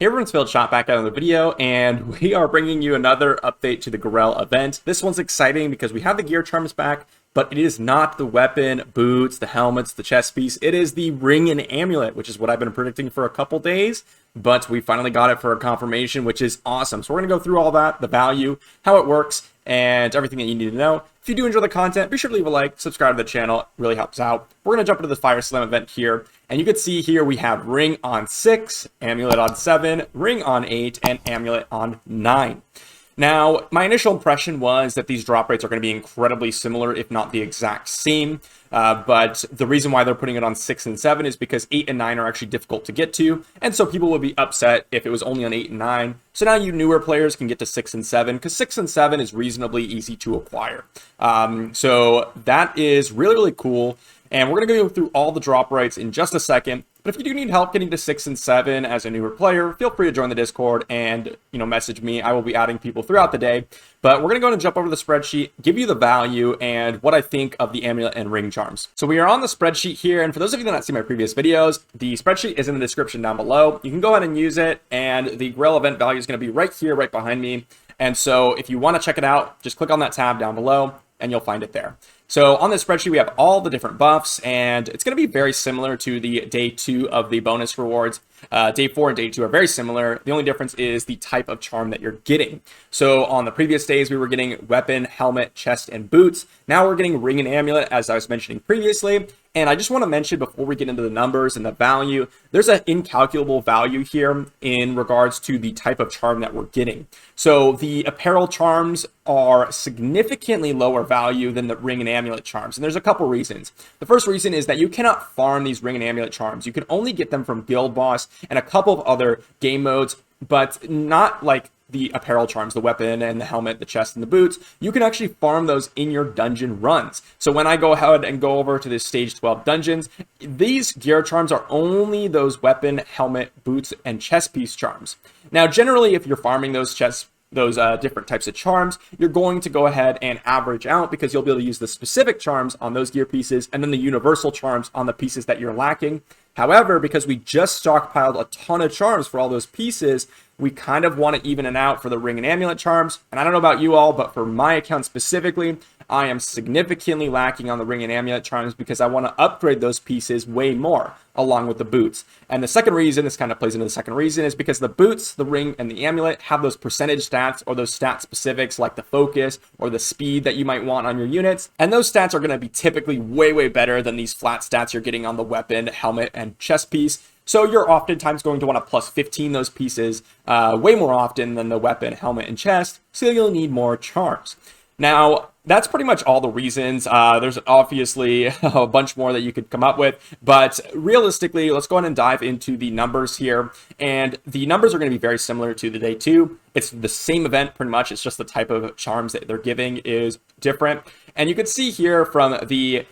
Hey everyone, it's Phil Shot back out on the video, and we are bringing you another update to the Garrell event. This one's exciting because we have the gear charms back, but it is not the weapon, boots, the helmets, the chest piece. It is the ring and amulet, which is what I've been predicting for a couple days, but we finally got it for a confirmation, which is awesome. So we're going to go through all that, the value, how it works, and everything that you need to know. If you do enjoy the content, be sure to leave a like, subscribe to the channel. It really helps out. We're going to jump into the Fire Slam event here. And you can see here we have ring on 6, amulet on 7, ring on 8, and amulet on 9. Now, my initial impression was that these drop rates are going to be incredibly similar, if not the exact same. But the reason why they're putting it on 6 and 7 is because 8 and 9 are actually difficult to get to. And so people would be upset if it was only on 8 and 9. So now you newer players can get to 6 and 7 because 6 and 7 is reasonably easy to acquire. So that is really, really cool. And we're going to go through all the drop rates in just a second. But if you do need help getting to 6 and 7 as a newer player, feel free to join the Discord and, message me. I will be adding people throughout the day. But we're going to go and jump over to the spreadsheet, give you the value and what I think of the amulet and ring charms. So we are on the spreadsheet here. And for those of you that have not seen my previous videos, the spreadsheet is in the description down below. You can go ahead and use it. And the Garrell event value is going to be right here, right behind me. And so if you want to check it out, just click on that tab down below and you'll find it there. So on this spreadsheet, we have all the different buffs, and it's going to be very similar to the day 2 of the bonus rewards. Day 4 and day 2 are very similar. The only difference is the type of charm that you're getting. So on the previous days, we were getting weapon, helmet, chest, and boots. Now we're getting ring and amulet, as I was mentioning previously. And I just want to mention before we get into the numbers and the value, there's an incalculable value here in regards to the type of charm that we're getting. So the apparel charms are significantly lower value than the ring and amulet charms. And there's a couple reasons. The first reason is that you cannot farm these ring and amulet charms. You can only get them from Guild Boss and a couple of other game modes, but not like the apparel charms, the weapon and the helmet, the chest and the boots. You can actually farm those in your dungeon runs. So when I go ahead and go over to this stage 12 dungeons, these gear charms are only those weapon, helmet, boots, and chest piece charms. Now, generally, if you're farming those different types of charms, you're going to go ahead and average out because you'll be able to use the specific charms on those gear pieces and then the universal charms on the pieces that you're lacking. However, because we just stockpiled a ton of charms for all those pieces, we kind of want to even it out for the ring and amulet charms. And I don't know about you all, but for my account specifically, I am significantly lacking on the ring and amulet charms because I want to upgrade those pieces way more along with the boots. And the second reason, this kind of plays into the second reason, is because the boots, the ring, and the amulet have those percentage stats or those stat specifics like the focus or the speed that you might want on your units. And those stats are going to be typically way, way better than these flat stats you're getting on the weapon, helmet, and chest piece. So you're oftentimes going to want to plus 15 those pieces way more often than the weapon, helmet, and chest. So you'll need more charms. Now, that's pretty much all the reasons. There's obviously a bunch more that you could come up with, but realistically, let's go ahead and dive into the numbers here. And the numbers are going to be very similar to the day 2. It's the same event pretty much. It's just the type of charms that they're giving is different. And you can see here from the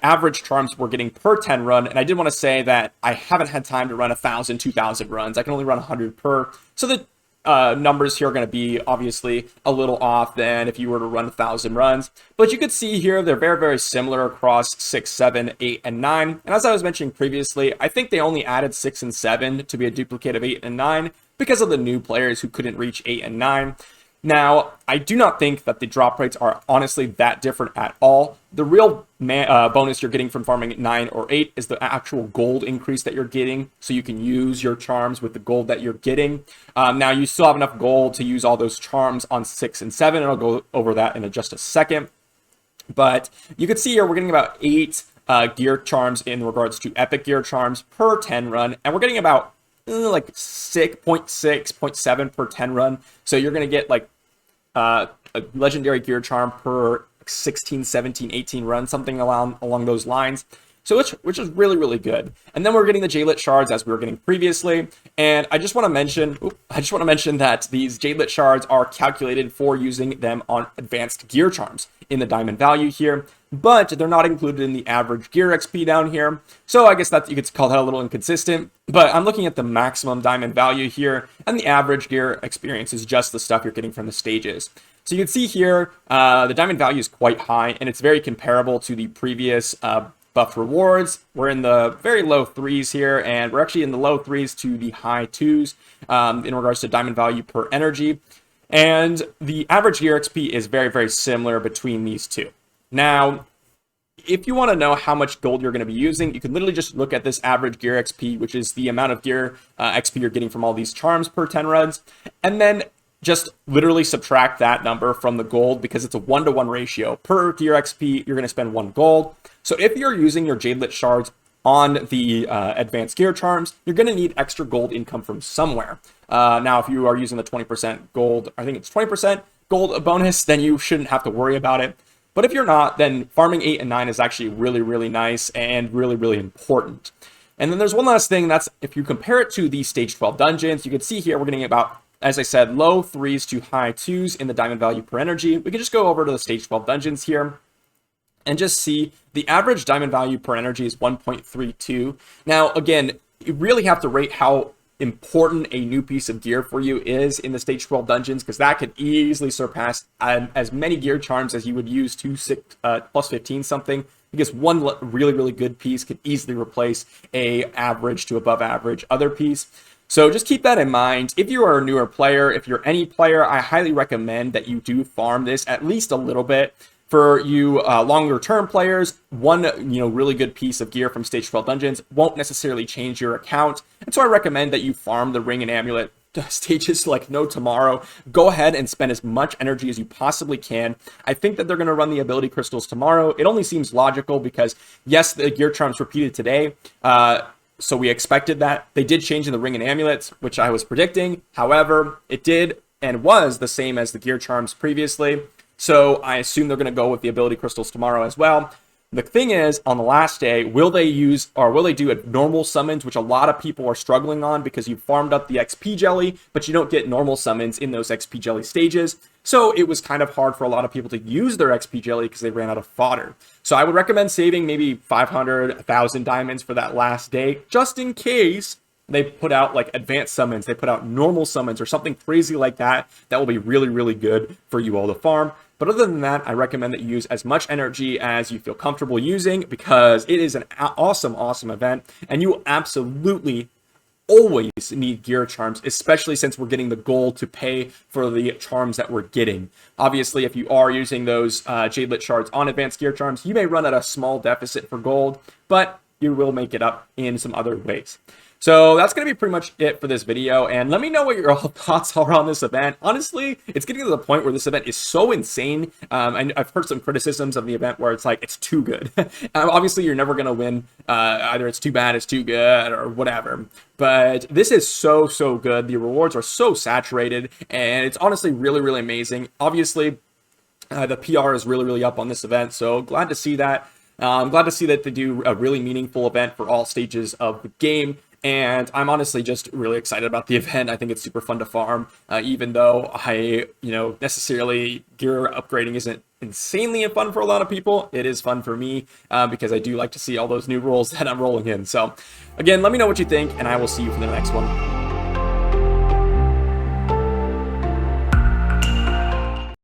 average charms we're getting per 10 run. And I did want to say that I haven't had time to run 1,000, 2,000 runs. I can only run 100 per. So the numbers here are going to be obviously a little off than if you were to run 1,000 runs. But you could see here they're very, very similar across 6, 7, 8, and 9. And as I was mentioning previously, I think they only added 6 and 7 to be a duplicate of 8 and 9 because of the new players who couldn't reach 8 and 9. Now, I do not think that the drop rates are honestly that different at all. The real bonus you're getting from farming 9 or 8 is the actual gold increase that you're getting, so you can use your charms with the gold that you're getting. Now, you still have enough gold to use all those charms on 6 and 7, and I'll go over that in just a second. But you can see here we're getting about 8 gear charms in regards to epic gear charms per 10 run, and we're getting about like 6.6, 0.7 per 10 run. So you're going to get like a legendary gear charm per 16, 17, 18 runs, something along those lines. So which is really, really good. And then we're getting the Jadelet shards as we were getting previously. And I just want to mention that these Jadelet shards are calculated for using them on advanced gear charms in the diamond value here, but they're not included in the average gear XP down here. So I guess that you could call that a little inconsistent, but I'm looking at the maximum diamond value here, and the average gear experience is just the stuff you're getting from the stages. So you can see here, the diamond value is quite high, and it's very comparable to the previous Buff rewards, we're in the very low 3s here, and we're actually in the low 3s to the high 2s in regards to diamond value per energy. And the average gear XP is very, very similar between these two. Now, if you want to know how much gold you're going to be using, you can literally just look at this average gear XP, which is the amount of gear XP you're getting from all these charms per 10 runs, and then just literally subtract that number from the gold, because it's a 1-to-1 ratio. Per gear XP, you're going to spend 1 gold. So if you're using your Jadelit shards on the advanced gear charms, you're going to need extra gold income from somewhere. Now, if you are using the 20% gold, I think it's 20% gold bonus, then you shouldn't have to worry about it. But if you're not, then farming 8 and 9 is actually really, really nice and really, really important. And then there's one last thing. That's if you compare it to the stage 12 dungeons, you can see here we're getting about, as I said, low 3s to high 2s in the diamond value per energy. We can just go over to the stage 12 dungeons here and just see the average diamond value per energy is 1.32. Now, again, you really have to rate how important a new piece of gear for you is in the stage 12 dungeons, because that could easily surpass as many gear charms as you would use to plus 15 something, because one really, really good piece could easily replace a average to above average other piece. So just keep that in mind. If you are a newer player, if you're any player, I highly recommend that you do farm this at least a little bit. For you longer term players, one really good piece of gear from stage 12 dungeons won't necessarily change your account. And so I recommend that you farm the ring and amulet stages like no tomorrow. Go ahead and spend as much energy as you possibly can. I think that they're going to run the ability crystals tomorrow. It only seems logical because, yes, the gear charms repeated today. So we expected that. They did change in the ring and amulets, which I was predicting. However, it did and was the same as the gear charms previously. So I assume they're going to go with the ability crystals tomorrow as well. The thing is, on the last day, will they do a normal summons, which a lot of people are struggling on because you farmed up the XP jelly, but you don't get normal summons in those XP jelly stages. So it was kind of hard for a lot of people to use their XP jelly because they ran out of fodder. So I would recommend saving maybe 500, 1,000 diamonds for that last day, just in case they put out like advanced summons, they put out normal summons or something crazy like that. That will be really, really good for you all to farm. But other than that, I recommend that you use as much energy as you feel comfortable using, because it is an awesome, awesome event. And you will absolutely always need gear charms, especially since we're getting the gold to pay for the charms that we're getting. Obviously, if you are using those Jadelit shards on advanced gear charms, you may run at a small deficit for gold, but you will make it up in some other ways. So that's going to be pretty much it for this video, and let me know what your thoughts are on this event. Honestly, it's getting to the point where this event is so insane, and I've heard some criticisms of the event where it's like, it's too good. Obviously, you're never going to win. Either it's too bad, it's too good, or whatever. But this is so, so good. The rewards are so saturated, and it's honestly really, really amazing. Obviously, the PR is really, really up on this event, so glad to see that. I'm glad to see that they do a really meaningful event for all stages of the game. And I'm honestly just really excited about the event. I think it's super fun to farm, even though necessarily gear upgrading isn't insanely fun for a lot of people. It is fun for me because I do like to see all those new rules that I'm rolling in. So again, let me know what you think, and I will see you for the next one.